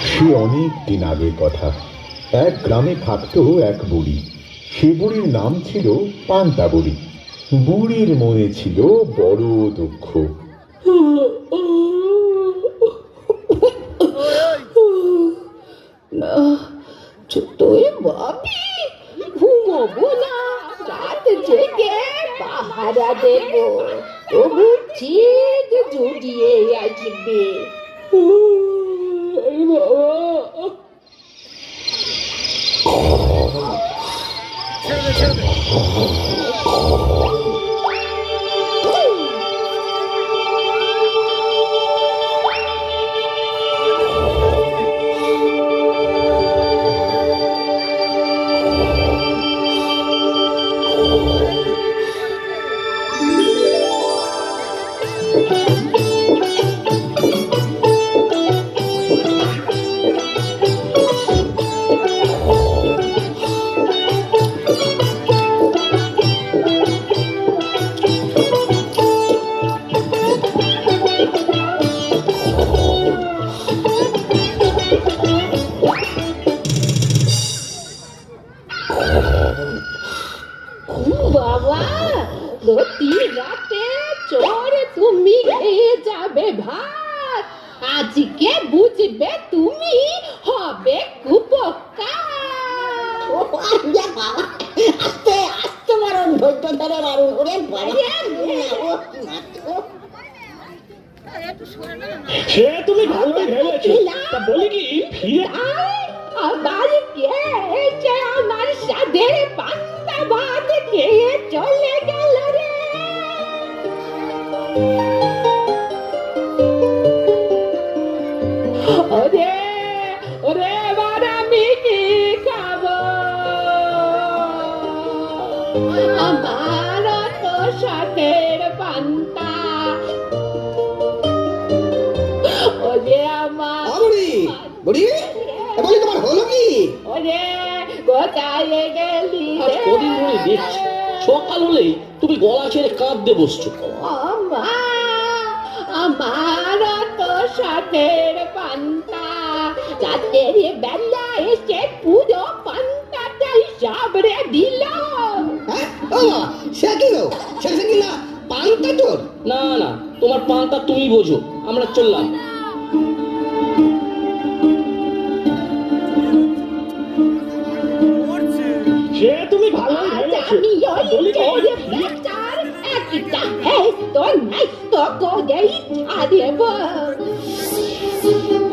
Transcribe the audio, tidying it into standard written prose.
সে অনেক দিন আগের কথা। এক গ্রামে থাকতো এক বুড়ি। সে বুড়ির নাম ছিল পান্তা বুড়ি। বুড়ির মনে ছিল বড় দুঃখ। না, তুই ভাবি ঘুমোবো না, রাত জেগে পাহারা দেব, তবু ঠিক জুড়িয়ে আসবে। বাবা, প্রতি রাতে চোর তুমি খেয়ে যাবে ভাত, আজকে বুঝবে তুমি হবে কুপোকার। আস্তে আস্তে মারুন, ধৈর্য ধরে মারুন। ওরে বাবা, সে তুমি ভালোই ভেবেছো, তা বলি কি ফিরে আবার কে এসে আমার সাদের পান্তা ভাত খেয়ে চলে গেল রে। ওরে ওরে, এবার আমি কি খাবো? আমার তো সাদের পান্তা, ওরে আমার বুড়ি বুড়ি, বলি তোমার হলো কি? ওরে কোথায় গেলি আজ রে? কদিন ধরে দেখছি সকাল হলেই তুমি গলা ছেড়ে কাঁদতে বসছো। আমার তো সাথের পান্তা, রাতের বেলা এসে পুরো পান্তাটাই সাবড়ে দিল। হ্যাঁ, ও সে কি গো, সে কি না পান্তা চোর? না না, তোমার পান্তা তুমি বোঝো, আমরা চললাম। সে তুমি ভালোই ভেবেছো, আমি ওই বলি কি চোরে বেচার একটা হেস্ত ন্যাস্ত করেই ছাড়ব।